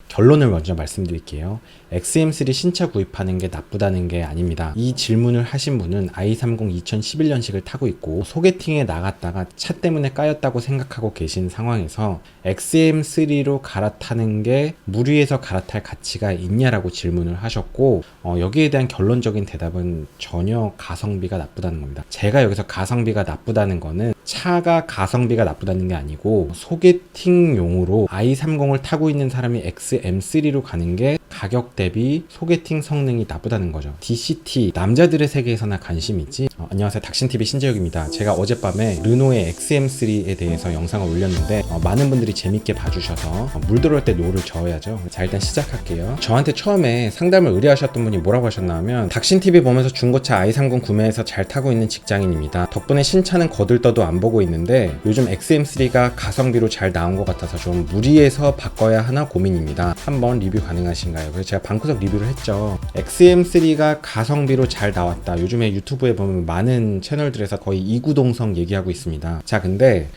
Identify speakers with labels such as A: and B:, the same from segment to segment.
A: 결론을 먼저 말씀드릴게요. XM3 신차 구입하는 게 나쁘다는 게 아닙니다. 이 질문을 하신 분은 i30 2011년식을 타고 있고 소개팅에 나갔다가 차 때문에 까였다고 생각하고 계신 상황에서 XM3로 갈아타는 게 무리해서 갈아탈 가치가 있냐라고 질문을 하셨고, 여기에 대한 결론적인 대답은 전혀 가성비가 나쁘다는 겁니다. 제가 여기서 가성비가 나쁘다는 거는 차가 가성비가 나쁘다는 게 아니고 소개팅용으로 i30을 타고 있는 사람이 XM3로 가는 게 가격 대비 소개팅 성능이 나쁘다는 거죠. DCT, 남자들의 세계에서나 관심 있지? 안녕하세요, 닥신TV 신재욱입니다. 제가 어젯밤에 르노의 XM3에 대해서 영상을 올렸는데 많은 분들이 재밌게 봐주셔서 물 들어올 때 노를 저어야죠. 자, 일단 시작할게요. 저한테 처음에 상담을 의뢰하셨던 분이 뭐라고 하셨나 하면, 닥신TV 보면서 중고차 i30 구매해서 잘 타고 있는 직장인입니다. 덕분에 신차는 거들떠도 안 보고 있는데 요즘 XM3가 가성비로 잘 나온 것 같아서 좀 무리해서 바꿔야 하나 고민입니다. 한번 리뷰 가능하신가요? 그래서 제가 방구석 리뷰를 했죠. XM3가 가성비로 잘 나왔다. 요즘에 유튜브에 보면 많은 채널들에서 거의 이구동성 얘기하고 있습니다. 자, 근데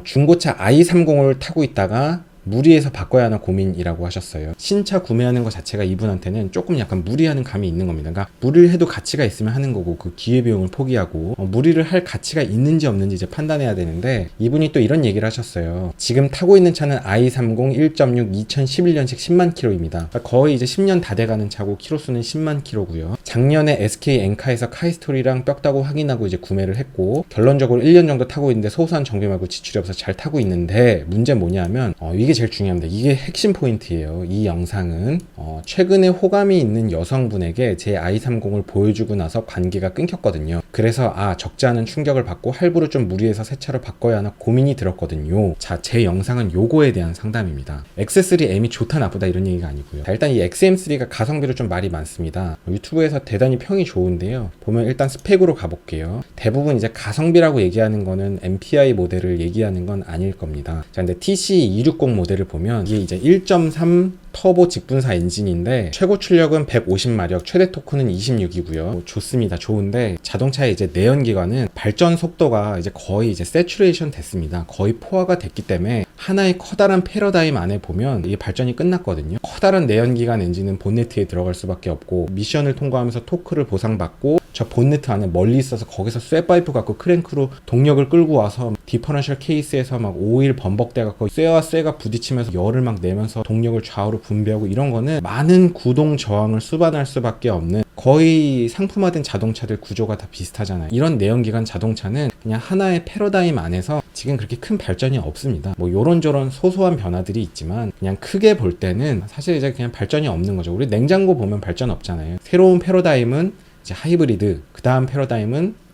A: 중고차 i30을 타고 있다가 무리해서 바꿔야 하나 고민이라고 하셨어요. 신차 구매하는 것 자체가 이분한테는 조금 약간 무리하는 감이 있는 겁니다. 그러니까 무리를 해도 가치가 있으면 하는 거고, 그 기회비용을 포기하고 무리를 할 가치가 있는지 없는지 이제 판단해야 되는데, 이분이 또 이런 얘기를 하셨어요. 지금 타고 있는 차는 i30 1.6 2011년식 10만 킬로입니다. 그러니까 거의 이제 10년 다 돼가는 차고 키로수는 10만 킬로고요. 작년에 SK 엔카에서 카이스토리랑 뼈다고 확인하고 이제 구매를 했고, 결론적으로 1년 정도 타고 있는데 소소한 정비 말고 지출이 없어서 잘 타고 있는데, 문제 뭐냐면 이게 제일 중요합니다. 이게 핵심 포인트예요. 이 영상은 최근에 호감이 있는 여성분에게 제 i30을 보여주고 나서 관계가 끊겼거든요. 그래서 적지 않은 충격을 받고 할부로 좀 무리해서 새 차로 바꿔야 하나 고민이 들었거든요. 자, 제 영상은 요거에 대한 상담입니다. X3M이 좋다 나쁘다 이런 얘기가 아니고요. 자, 일단 이 XM3가 가성비로 좀 말이 많습니다. 유튜브에서 대단히 평이 좋은데요. 보면 일단 스펙으로 가볼게요. 대부분 이제 가성비라고 얘기하는 거는 MPI 모델을 얘기하는 건 아닐 겁니다. 자, 근데 TC260 모델을 보면 이게 이제 1.3 터보 직분사 엔진인데 최고 출력은 150마력, 최대 토크는 26이고요. 좋습니다. 좋은데 자동차의 이제 내연기관은 발전 속도가 이제 거의 이제 세츄레이션 됐습니다. 거의 포화가 됐기 때문에 하나의 커다란 패러다임 안에 보면 이게 발전이 끝났거든요. 커다란 내연기관 엔진은 본네트에 들어갈 수밖에 없고, 미션을 통과하면서 토크를 보상받고, 저 본네트 안에 멀리 있어서 거기서 쇠파이프 갖고 크랭크로 동력을 끌고 와서 디퍼런셜 케이스에서 막 오일 범벅돼 갖고 쇠와 쇠가 부딪히면서 열을 막 내면서 동력을 좌우로 분배하고, 이런 거는 많은 구동 저항을 수반할 수밖에 없는, 거의 상품화된 자동차들 구조가 다 비슷하잖아요. 이런 내연기관 자동차는 그냥 하나의 패러다임 안에서 지금 그렇게 큰 발전이 없습니다. 뭐 요런저런 소소한 변화들이 있지만 그냥 크게 볼 때는 사실 이제 그냥 발전이 없는 거죠. 우리 냉장고 보면 발전 없잖아요. 새로운 패러다임은 이제 하이브리드, 그 다음 패러다임은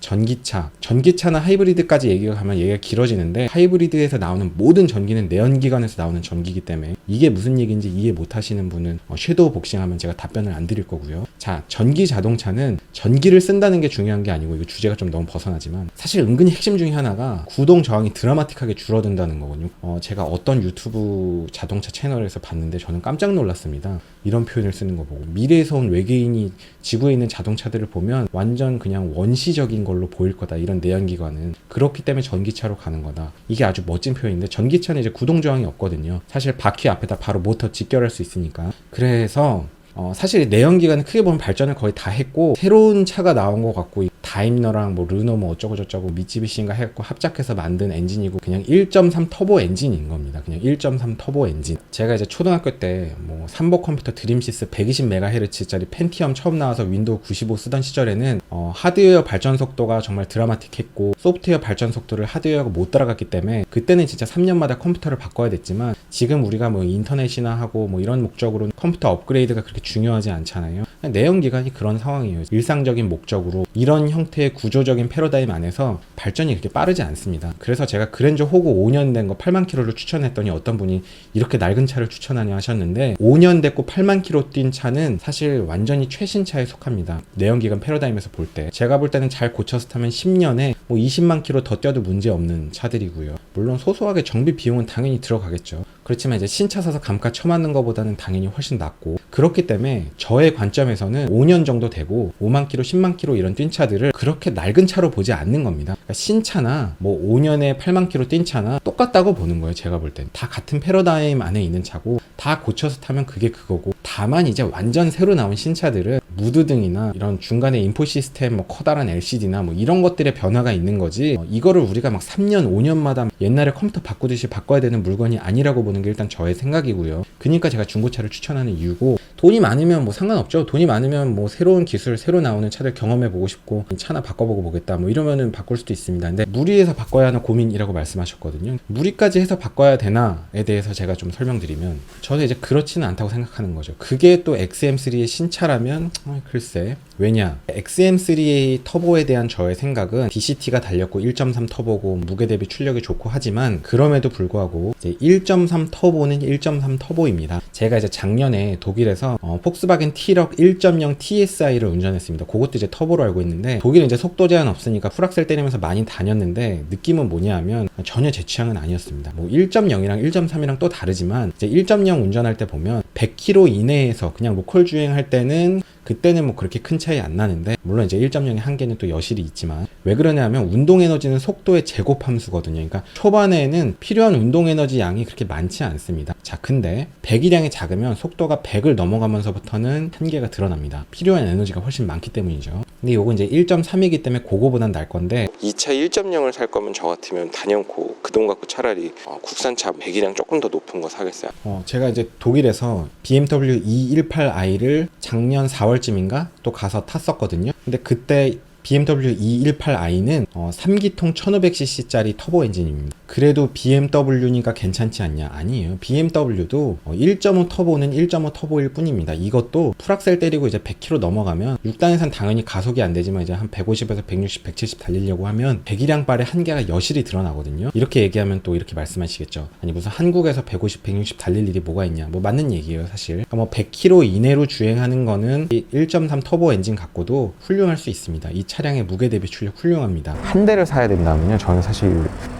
A: 전기차나 하이브리드까지 얘기가 가면 얘기가 길어지는데, 하이브리드에서 나오는 모든 전기는 내연기관에서 나오는 전기이기 때문에 이게 무슨 얘기인지 이해 못 하시는 분은 섀도우 복싱하면 제가 답변을 안 드릴 거고요. 자, 전기 자동차는 전기를 쓴다는 게 중요한 게 아니고, 이거 주제가 좀 너무 벗어나지만 사실 은근히 핵심 중에 하나가 구동 저항이 드라마틱하게 줄어든다는 거거든요. 제가 어떤 유튜브 자동차 채널에서 봤는데 저는 깜짝 놀랐습니다. 이런 표현을 쓰는 거 보고, 미래에서 온 외계인이 지구에 있는 자동차들을 보면 완전 그냥 원시적인 걸로 보일 거다. 이런 내연기관은 그렇기 때문에 전기차로 가는 거다. 이게 아주 멋진 표현인데, 전기차는 이제 구동 저항이 없거든요. 사실 바퀴 앞에다 바로 모터 직결할 수 있으니까. 그래서 사실 내연기관은 크게 보면 발전을 거의 다 했고, 새로운 차가 나온 것 같고, 다임러랑 뭐 르노 뭐 어쩌고 저쩌고 미쓰비시인가 해갖고 합작해서 만든 엔진이고, 그냥 1.3 터보 엔진인 겁니다. 그냥 1.3 터보 엔진. 제가 이제 초등학교 때 뭐 삼보 컴퓨터 드림시스 120MHz짜리 펜티엄 처음 나와서 윈도우 95 쓰던 시절에는 하드웨어 발전 속도가 정말 드라마틱했고, 소프트웨어 발전 속도를 하드웨어가 못 따라갔기 때문에 그때는 진짜 3년마다 컴퓨터를 바꿔야 됐지만, 지금 우리가 뭐 인터넷이나 하고 뭐 이런 목적으로 컴퓨터 업그레이드가 그렇게 중요하지 않잖아요. 내연기관이 그런 상황이에요. 일상적인 목적으로 이런 형태의 구조적인 패러다임 안에서 발전이 그렇게 빠르지 않습니다. 그래서 제가 그랜저 호구 5년 된 거 8만 킬로를 추천했더니 어떤 분이 이렇게 낡은 차를 추천하냐 하셨는데, 5년 됐고 8만 킬로 뛴 차는 사실 완전히 최신차에 속합니다. 내연기관 패러다임에서 볼 때 제가 볼 때는 잘 고쳐서 타면 10년에 뭐 20만 킬로 더 뛰어도 문제 없는 차들이고요. 물론 소소하게 정비 비용은 당연히 들어가겠죠. 그렇지만 이제 신차 사서 감가 쳐맞는 것보다는 당연히 훨씬 낫고, 그렇기 때문에 저의 관점에서 시장에서는 5년 정도 되고 5만 킬로, 10만 킬로 이런 뛴 차들을 그렇게 낡은 차로 보지 않는 겁니다. 그러니까 신차나 뭐 5년에 8만 킬로 뛴 차나 똑같다고 보는 거예요. 제가 볼 땐 다 같은 패러다임 안에 있는 차고 다 고쳐서 타면 그게 그거고, 다만 이제 완전 새로 나온 신차들은 무드등이나 이런 중간에 인포 시스템, 뭐 커다란 LCD나 뭐 이런 것들의 변화가 있는 거지, 이거를 우리가 막 3년 5년마다 옛날에 컴퓨터 바꾸듯이 바꿔야 되는 물건이 아니라고 보는 게 일단 저의 생각이고요. 그러니까 제가 중고차를 추천하는 이유고, 돈이 많으면 뭐 상관없죠. 돈이 많으면 뭐 새로운 기술, 새로 나오는 차들 경험해보고 싶고 차나 바꿔보고 보겠다 뭐 이러면은 바꿀 수도 있습니다. 근데 무리해서 바꿔야 하는 고민이라고 말씀하셨거든요. 무리까지 해서 바꿔야 되나에 대해서 제가 좀 설명드리면, 저는 이제 그렇지는 않다고 생각하는 거죠. 그게 또 XM3의 신차라면 글쎄, 왜냐, XM3의 터보에 대한 저의 생각은 DCT가 달렸고 1.3 터보고 무게 대비 출력이 좋고 하지만, 그럼에도 불구하고 이제 1.3 터보는 1.3 터보입니다. 제가 이제 작년에 독일에서 폭스바겐 T-럭 1.0 TSI를 운전했습니다. 그것도 이제 터보로 알고 있는데, 독일은 이제 속도 제한 없으니까 풀악셀 때리면서 많이 다녔는데 느낌은 뭐냐 하면 전혀 제 취향은 아니었습니다. 뭐 1.0이랑 1.3이랑 또 다르지만, 이제 1.0 운전할 때 보면 100km 이내에서 그냥 로컬 주행할 때는 그때는 뭐 그렇게 큰 차이 안 나는데, 물론 이제 1.0의 한계는 또 여실히 있지만, 왜 그러냐 하면 운동 에너지는 속도의 제곱 함수거든요. 그러니까 초반에는 필요한 운동 에너지 양이 그렇게 많지 않습니다. 자, 근데 배기량이 작으면 속도가 100을 넘어가면서부터는 한계가 드러납니다. 필요한 에너지가 훨씬 많기 때문이죠. 근데 요거 이제 1.3이기 때문에 그거보단 날 건데, 이 차 1.0을 살 거면 저 같으면 단연코 그 돈 갖고 차라리 국산차 배기량 조금 더 높은 거 사겠어요. 제가 이제 독일에서 BMW E18i를 작년 4월쯤인가 또 가서 탔었거든요. 근데 그때 BMW E18i는 3기통 1500cc짜리 터보 엔진입니다. 그래도 BMW니까 괜찮지 않냐? 아니에요. BMW도 1.5 터보는 1.5 터보일 뿐입니다. 이것도 풀악셀 때리고 이제 100km 넘어가면 6단에선 당연히 가속이 안 되지만 이제 한 150에서 160, 170 달리려고 하면 배기량빨의 한계가 여실히 드러나거든요. 이렇게 얘기하면 또 이렇게 말씀하시겠죠. 아니 무슨 한국에서 150, 160 달릴 일이 뭐가 있냐? 뭐 맞는 얘기예요, 사실. 그러니까 뭐 100km 이내로 주행하는 거는 1.3 터보 엔진 갖고도 훌륭할 수 있습니다. 이 차량의 무게 대비 출력 훌륭합니다. 한 대를 사야 된다면요, 저는 사실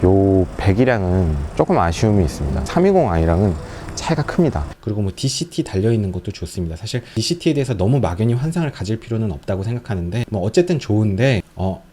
A: 요 배기량은 조금 아쉬움이 있습니다. 320i랑은 차이가 큽니다. 그리고 뭐 DCT 달려있는 것도 좋습니다. 사실 DCT에 대해서 너무 막연히 환상을 가질 필요는 없다고 생각하는데, 뭐 어쨌든 좋은데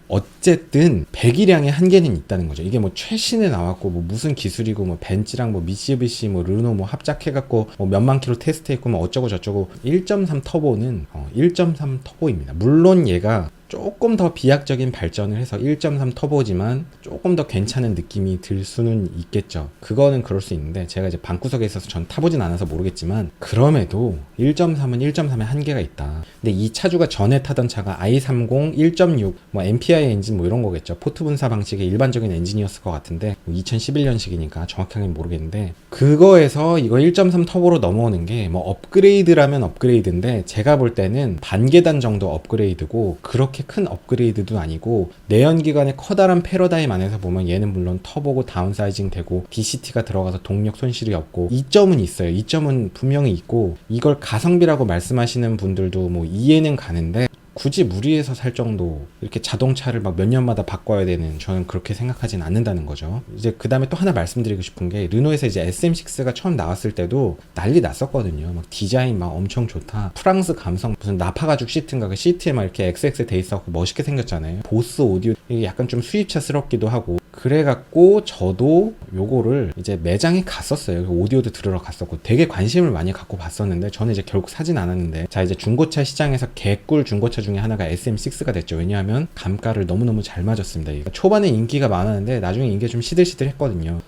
A: 어쨌든 배기량의 한계는 있다는 거죠. 이게 뭐 최신에 나왔고 뭐 무슨 기술이고 뭐 벤츠랑 뭐 미쓰비시 뭐 르노 뭐 합작해갖고 뭐 몇만 킬로 테스트했고 뭐 어쩌고 저쩌고, 1.3 터보는 1.3 터보입니다. 물론 얘가 조금 더 비약적인 발전을 해서 1.3 터보지만 조금 더 괜찮은 느낌이 들 수는 있겠죠. 그거는 그럴 수 있는데, 제가 이제 방구석에 있어서 전 타보진 않아서 모르겠지만, 그럼에도 1.3은 1.3의 한계가 있다. 근데 이 차주가 전에 타던 차가 i30 1.6 뭐 MPI 엔진 뭐 이런 거겠죠. 포트 분사 방식의 일반적인 엔진이었을 것 같은데, 2011년식이니까 정확하게는 모르겠는데, 그거에서 이거 1.3 터보로 넘어오는 게 뭐 업그레이드라면 업그레이드인데, 제가 볼 때는 반계단 정도 업그레이드고 그렇게 큰 업그레이드도 아니고, 내연기관의 커다란 패러다임 안에서 보면 얘는 물론 터보고 다운사이징 되고 DCT가 들어가서 동력 손실이 없고 이점은 있어요. 이점은 분명히 있고, 이걸 가성비라고 말씀하시는 분들도 뭐 이해는 가는데, 굳이 무리해서 살 정도 이렇게 자동차를 막 몇 년마다 바꿔야 되는, 저는 그렇게 생각하진 않는다는 거죠. 이제 그 다음에 또 하나 말씀드리고 싶은 게, 르노에서 이제 SM6가 처음 나왔을 때도 난리 났었거든요. 막 디자인 막 엄청 좋다, 프랑스 감성, 무슨 나파 가죽 시트인가, 그 시트에 막 이렇게 XX 돼 있어갖고 멋있게 생겼잖아요. 보스 오디오, 이게 약간 좀 수입차스럽기도 하고, 그래갖고 저도 요거를 이제 매장에 갔었어요. 오디오도 들으러 갔었고 되게 관심을 많이 갖고 봤었는데, 저는 이제 결국 사진 않았는데, 자 이제 중고차 시장에서 개꿀 중고차 중에 하나가 SM6가 됐죠. 왜냐하면 감가를 너무너무 잘 맞았습니다. 초반에 인기가 많았는데 나중에 인기가 좀 시들시들했거든요.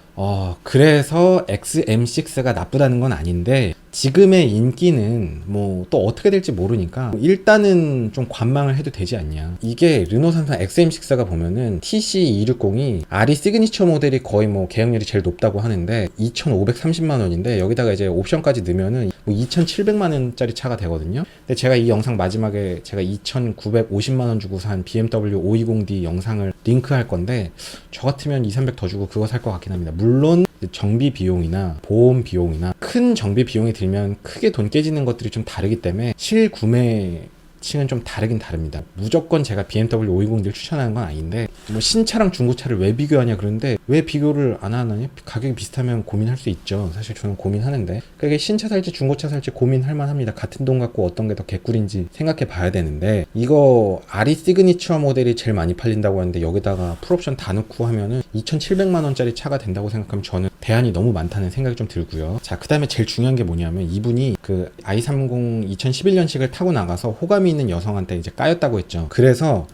A: 그래서 XM6가 나쁘다는 건 아닌데, 지금의 인기는 뭐 또 어떻게 될지 모르니까 일단은 좀 관망을 해도 되지 않냐. 이게 르노 산사 XM6가 보면은 TC260이 RE 시그니처 모델이 거의 뭐 계약률이 제일 높다고 하는데 2,530만 원인데, 여기다가 이제 옵션까지 넣으면은 뭐 2,700만 원짜리 차가 되거든요. 근데 제가 이 영상 마지막에 제가 2,950만 원 주고 산 BMW 520D 영상을 링크할 건데, 저 같으면 2,300 더 주고 그거 살 것 같긴 합니다. 물론 정비 비용이나 보험 비용이나 큰 정비 비용이 들면 크게 돈 깨지는 것들이 좀 다르기 때문에 실구매 층은 좀 다르긴 다릅니다. 무조건 제가 BMW 520D를 추천하는 건 아닌데, 뭐 신차랑 중고차를 왜 비교하냐 그러는데, 왜 비교를 안 하나요? 가격이 비슷하면 고민할 수 있죠. 사실 저는 고민하는데 그게 신차 살지 중고차 살지 고민할 만합니다. 같은 돈 갖고 어떤 게 더 개꿀인지 생각해 봐야 되는데 이거 RE 시그니처 모델이 제일 많이 팔린다고 하는데 여기다가 풀옵션 다 넣고 하면은 2,700만 원짜리 차가 된다고 생각하면 저는 대안이 너무 많다는 생각이 좀 들고요. 자, 그 다음에 제일 중요한 게 뭐냐면 이분이 그 i30 2011년식을 타고 나가서 호감이 있는 여성한테 이제 까였다고 했죠. 그래서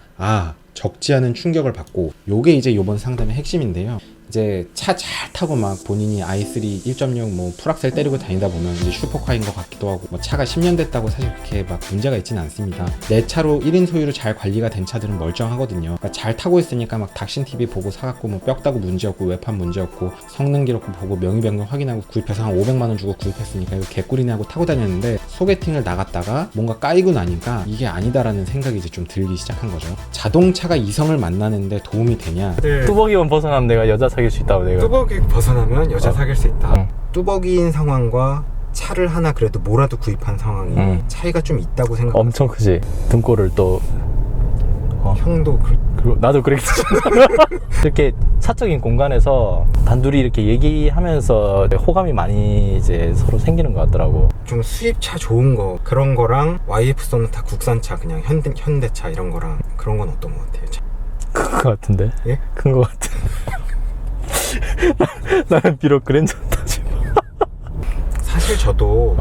A: 적지 않은 충격을 받고 요게 이제 요번 상담의 핵심인데요. 이제 차 잘 타고 막 본인이 i3 1.6 뭐 풀악셀 때리고 다니다 보면 이제 슈퍼카인 것 같기도 하고 뭐 차가 10년 됐다고 사실 그렇게 막 문제가 있지는 않습니다. 내 차로 1인 소유로 잘 관리가 된 차들은 멀쩡하거든요. 그러니까 잘 타고 있으니까 막 닥신TV 보고 사갖고 뭐 뼈다고 문제없고 외판 문제없고 성능 기록 보고 명의 변경 확인하고 구입해서 한 500만 원 주고 구입했으니까 이거 개꿀이네 하고 타고 다녔는데 소개팅을 나갔다가 뭔가 까이고 나니까 이게 아니다라는 생각이 이제 좀 들기 시작한 거죠. 자동차가 이성을 만나는데 도움이 되냐?
B: 뚜벅이만 벗어나면 내가 여자 사귈 수 있다고 내가.
C: 뚜벅이 벗어나면 여자 사귈 수 있다.
B: 응.
C: 뚜벅이인 상황과 차를 하나 그래도 뭐라도 구입한 상황이 차이가 좀 있다고 생각합니다.
B: 엄청 크지. 등골을 또
C: 형도
B: 그리고 나도 그랬지. 이렇게 사적인 공간에서 단둘이 이렇게 얘기하면서 호감이 많이 이제 서로 생기는 것 같더라고.
C: 좀 수입차 좋은 거 그런 거랑 YF 소나타 국산차 그냥 현대차 이런 거랑 그런 건 어떤 것 같아요?
B: 큰 것 같은데?
C: 예?
B: 큰 것 같아. 나는 비록 그랜저 타지만
C: 사실 저도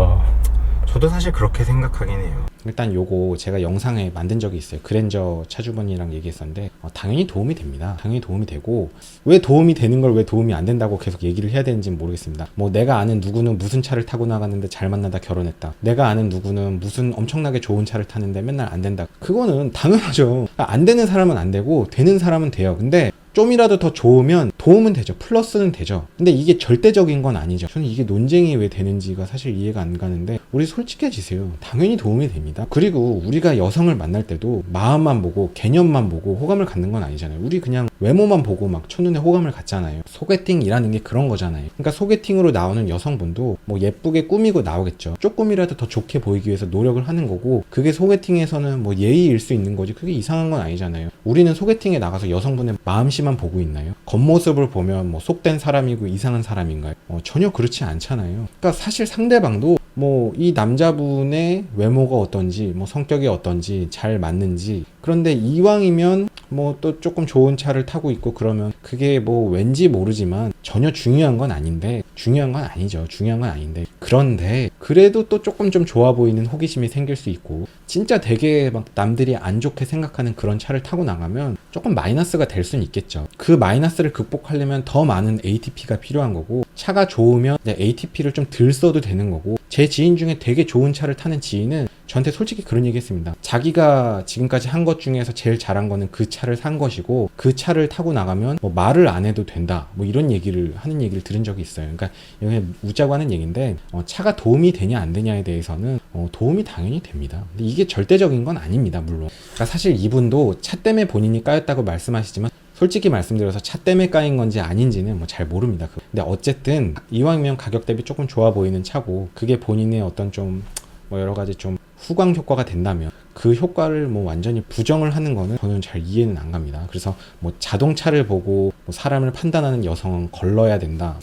C: 사실 그렇게 생각하긴 해요.
A: 일단 요거 제가 영상에 만든 적이 있어요. 그랜저 차주분이랑 얘기했었는데 당연히 도움이 됩니다. 당연히 도움이 되고 왜 도움이 되는 걸 왜 도움이 안 된다고 계속 얘기를 해야 되는지는 모르겠습니다. 뭐 내가 아는 누구는 무슨 차를 타고 나갔는데 잘 만나다 결혼했다. 내가 아는 누구는 무슨 엄청나게 좋은 차를 타는데 맨날 안 된다. 그거는 당연하죠. 안 되는 사람은 안 되고 되는 사람은 돼요. 근데 좀이라도 더 좋으면 도움은 되죠. 플러스는 되죠. 근데 이게 절대적인 건 아니죠. 저는 이게 논쟁이 왜 되는지가 사실 이해가 안 가는데 우리 솔직해지세요. 당연히 도움이 됩니다. 그리고 우리가 여성을 만날 때도 마음만 보고 개념만 보고 호감을 갖는 건 아니잖아요. 우리 그냥 외모만 보고 막 첫눈에 호감을 갖잖아요. 소개팅이라는 게 그런 거잖아요. 그러니까 소개팅으로 나오는 여성분도 뭐 예쁘게 꾸미고 나오겠죠. 조금이라도 더 좋게 보이기 위해서 노력을 하는 거고 그게 소개팅에서는 뭐 예의일 수 있는 거지 그게 이상한 건 아니잖아요. 우리는 소개팅에 나가서 여성분의 마음씨만 보고 있나요? 겉모습을 보면 뭐 속된 사람이고 이상한 사람인가요? 전혀 그렇지 않잖아요. 그러니까 사실 상대방도 뭐 이 남자분의 외모가 어떤지 뭐 성격이 어떤지 잘 맞는지 그런데 이왕이면 뭐 또 조금 좋은 차를 타고 있고 그러면 그게 뭐 왠지 모르지만 전혀 중요한 건 아닌데 중요한 건 아니죠. 중요한 건 아닌데 그런데 그래도 또 조금 좀 좋아 보이는 호기심이 생길 수 있고 진짜 되게 막 남들이 안 좋게 생각하는 그런 차를 타고 나가면 조금 마이너스가 될 수는 있겠죠. 그 마이너스를 극복하려면 더 많은 ATP가 필요한 거고 차가 좋으면 ATP를 좀 덜 써도 되는 거고 제 지인 중에 되게 좋은 차를 타는 지인은 저한테 솔직히 그런 얘기 했습니다. 자기가 지금까지 한 것 중에서 제일 잘한 거는 그 차를 산 것이고 그 차를 타고 나가면 뭐 말을 안 해도 된다 뭐 이런 얘기를 하는 얘기를 들은 적이 있어요. 그러니까 이게 웃자고 하는 얘기인데 차가 도움이 되냐 안 되냐에 대해서는 도움이 당연히 됩니다. 근데 이게 절대적인 건 아닙니다. 물론 그러니까 사실 이분도 차 때문에 본인이 까였다고 말씀하시지만 솔직히 말씀드려서 차 때문에 까인 건지 아닌지는 뭐 잘 모릅니다. 근데 어쨌든 이왕이면 가격 대비 조금 좋아 보이는 차고 그게 본인의 어떤 좀 뭐 여러 가지 좀 후광 효과가 된다면 그 효과를 뭐 완전히 부정을 하는 거는 저는 잘 이해는 안 갑니다. 그래서 뭐 자동차를 보고 뭐 사람을 판단하는 여성은 걸러야 된다.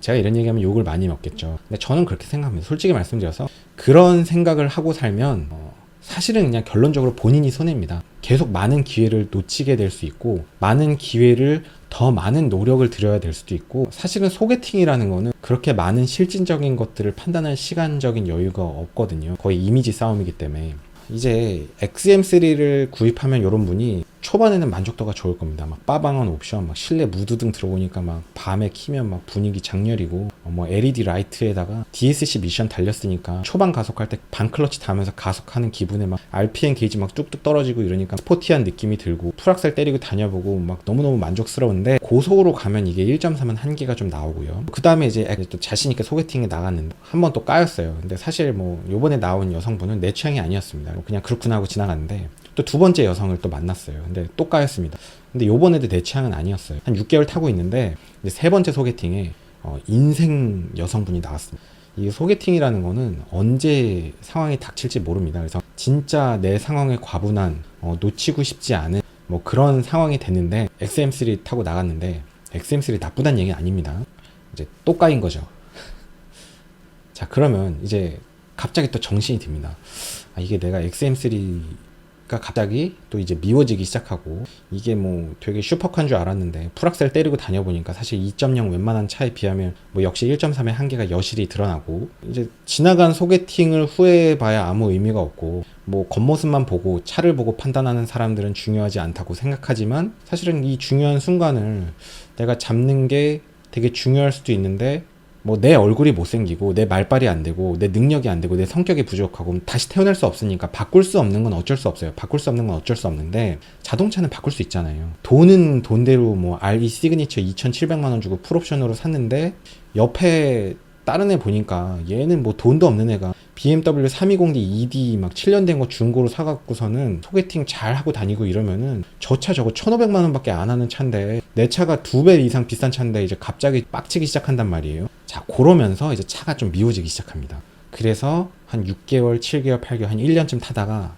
A: 제가 이런 얘기하면 욕을 많이 먹겠죠. 근데 저는 그렇게 생각합니다. 솔직히 말씀드려서 그런 생각을 하고 살면 사실은 그냥 결론적으로 본인이 손해입니다. 계속 많은 기회를 놓치게 될 수 있고 많은 기회를 더 많은 노력을 들여야 될 수도 있고 사실은 소개팅이라는 거는 그렇게 많은 실질적인 것들을 판단할 시간적인 여유가 없거든요. 거의 이미지 싸움이기 때문에 이제 XM3를 구입하면 이런 분이 초반에는 만족도가 좋을 겁니다. 막 빠방한 옵션, 막 실내 무드등 들어오니까 막 밤에 키면 막 분위기 장렬이고 뭐 LED 라이트에다가 DSC 미션 달렸으니까 초반 가속할 때 반클러치 닿으면서 가속하는 기분에 막 RPM 게이지 막 뚝뚝 떨어지고 이러니까 스포티한 느낌이 들고 풀악셀 때리고 다녀보고 막 너무너무 만족스러운데 고속으로 가면 이게 1.3은 한계가 좀 나오고요. 그 다음에 이제 또 자신있게 소개팅에 나갔는데 한 번 또 까였어요. 근데 사실 뭐 요번에 나온 여성분은 내 취향이 아니었습니다. 그냥 그렇구나 하고 지나갔는데 또 두 번째 여성을 또 만났어요. 근데 또 까였습니다. 근데 요번에도 내 취향은 아니었어요. 한 6개월 타고 있는데 이제 세 번째 소개팅에 인생 여성분이 나왔습니다. 이 소개팅이라는 거는 언제 상황이 닥칠지 모릅니다. 그래서 진짜 내 상황에 과분한 놓치고 싶지 않은 뭐 그런 상황이 됐는데 XM3 타고 나갔는데 XM3 나쁘다는 얘기는 아닙니다. 이제 또 까인 거죠. 자, 그러면 이제 갑자기 또 정신이 듭니다. 아, 이게 내가 XM3가 갑자기 또 이제 미워지기 시작하고, 이게 뭐 되게 슈퍼카인 줄 알았는데 풀악셀 때리고 다녀보니까 사실 2.0 웬만한 차에 비하면 뭐 역시 1.3의 한계가 여실히 드러나고, 이제 지나간 소개팅을 후회해봐야 아무 의미가 없고, 뭐 겉모습만 보고 차를 보고 판단하는 사람들은 중요하지 않다고 생각하지만, 사실은 이 중요한 순간을 내가 잡는 게 되게 중요할 수도 있는데, 뭐 내 얼굴이 못생기고 내 말빨이 안 되고 내 능력이 안 되고 내 성격이 부족하고 다시 태어날 수 없으니까 바꿀 수 없는 건 어쩔 수 없어요. 바꿀 수 없는 건 어쩔 수 없는데, 자동차는 바꿀 수 있잖아요. 돈은 돈대로 뭐 RE 시그니처 2,700만 원 주고 풀옵션으로 샀는데, 옆에 다른 애 보니까 얘는 뭐 돈도 없는 애가 BMW 320D ED 막 7년 된 거 중고로 사갖고서는 소개팅 잘 하고 다니고 이러면은, 저 차 저거 1,500만 원밖에 안 하는 차인데 내 차가 2배 이상 비싼 차인데 이제 갑자기 빡치기 시작한단 말이에요. 자, 그러면서 이제 차가 좀 미워지기 시작합니다. 그래서 한 6개월, 7개월, 8개월, 한 1년쯤 타다가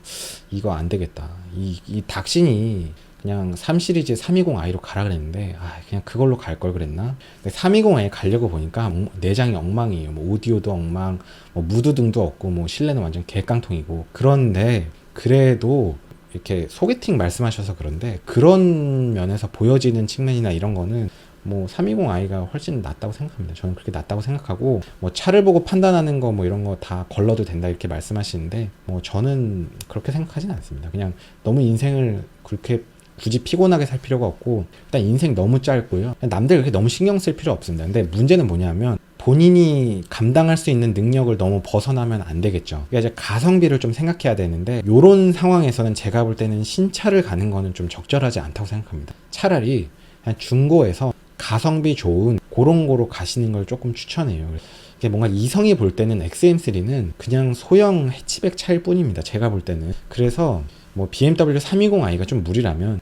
A: 이거 안 되겠다. 이 닥신이 그냥 3시리즈 320i로 가라 그랬는데, 그냥 그걸로 갈 걸 그랬나? 근데 320i 가려고 보니까 내장이 엉망이에요. 뭐 오디오도 엉망, 뭐 무드등도 없고, 뭐 실내는 완전 개깡통이고. 그런데 그래도 이렇게 소개팅 말씀하셔서 그런데, 그런 면에서 보여지는 측면이나 이런 거는 뭐 320i가 훨씬 낫다고 생각합니다. 저는 그렇게 낫다고 생각하고, 뭐 차를 보고 판단하는 거 뭐 이런 거 다 걸러도 된다 이렇게 말씀하시는데, 뭐 저는 그렇게 생각하진 않습니다. 그냥 너무 인생을 그렇게 굳이 피곤하게 살 필요가 없고, 일단 인생 너무 짧고요. 남들 그렇게 너무 신경 쓸 필요 없습니다. 근데 문제는 뭐냐면, 본인이 감당할 수 있는 능력을 너무 벗어나면 안 되겠죠. 그러니까 이제 가성비를 좀 생각해야 되는데, 요런 상황에서는 제가 볼 때는 신차를 가는 거는 좀 적절하지 않다고 생각합니다. 차라리 그냥 중고에서 가성비 좋은 그런 거로 가시는 걸 조금 추천해요. 이게 뭔가 이성이 볼 때는 XM3는 그냥 소형 해치백 차일 뿐입니다. 제가 볼 때는. 그래서 뭐 BMW 320i가 좀 무리라면,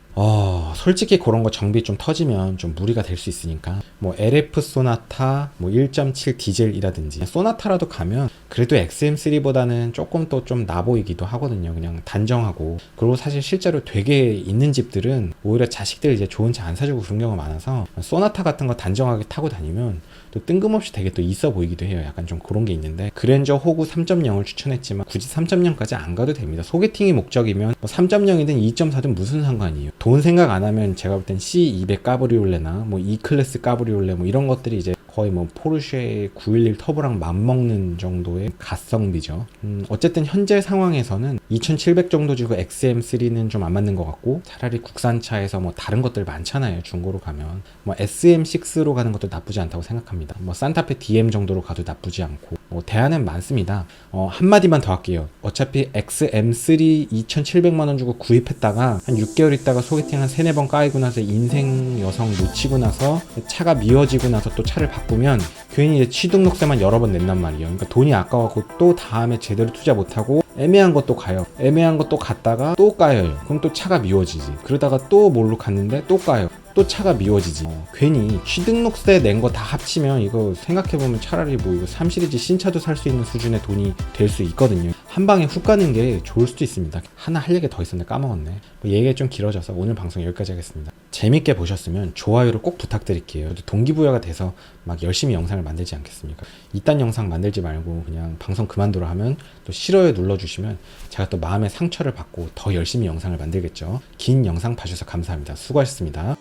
A: 솔직히 그런 거 정비 좀 터지면 좀 무리가 될 수 있으니까, 뭐 LF 소나타, 뭐 1.7 디젤이라든지 소나타라도 가면 그래도 XM3보다는 조금 또 좀 나 보이기도 하거든요. 그냥 단정하고. 그리고 사실 실제로 되게 있는 집들은 오히려 자식들 이제 좋은 차 안 사주고 그런 경우가 많아서, 소나타 같은 거 단정하게 타고 다니면 또 뜬금없이 되게 또 있어 보이기도 해요. 약간 좀 그런 게 있는데, 그랜저 호구 3.0을 추천했지만 굳이 3.0까지 안 가도 됩니다. 소개팅이 목적이면 뭐 3.0이든 2.4든 무슨 상관이에요. 돈 생각 안 하면 제가 볼 땐 C200 까브리올레나 뭐 E클래스 까브리올레 뭐 이런 것들이 이제 거의 뭐 포르쉐 911 터보랑 맞먹는 정도의 가성비죠. 어쨌든 현재 상황에서는 2,700 정도 주고 XM3는 좀 안 맞는 것 같고, 차라리 국산차에서 뭐 다른 것들 많잖아요. 중고로 가면 뭐 SM6로 가는 것도 나쁘지 않다고 생각합니다. 뭐 산타페 DM 정도로 가도 나쁘지 않고, 뭐 대안은 많습니다. 한마디만 더 할게요. 어차피 XM3 2,700만 원 주고 구입했다가 한 6개월 있다가 소개팅 한 3-4번 까이고 나서 인생 여성 놓치고 나서 차가 미워지고 나서 또 차를 바꾸면 괜히 이제 취등록세만 여러 번 낸단 말이에요. 그러니까 돈이 아까워갖고 또 다음에 제대로 투자 못하고 애매한 것도 가요. 애매한 것도 갔다가 또 까요. 그럼 또 차가 미워지지. 그러다가 또 뭘로 갔는데 또 까요. 또 차가 미워지지. 괜히 취등록세 낸 거 다 합치면 이거 생각해보면 차라리 뭐 이거 3시리즈 신차도 살 수 있는 수준의 돈이 될 수 있거든요. 한 방에 훅 가는 게 좋을 수도 있습니다. 하나 할 얘기 더 있었는데 까먹었네. 뭐 얘기가 좀 길어져서 오늘 방송 여기까지 하겠습니다. 재밌게 보셨으면 좋아요를 꼭 부탁드릴게요. 동기부여가 돼서 막 열심히 영상을 만들지 않겠습니까? 이딴 영상 만들지 말고 그냥 방송 그만두라 하면 또 싫어요 눌러주시면 제가 또 마음의 상처를 받고 더 열심히 영상을 만들겠죠. 긴 영상 봐주셔서 감사합니다. 수고하셨습니다.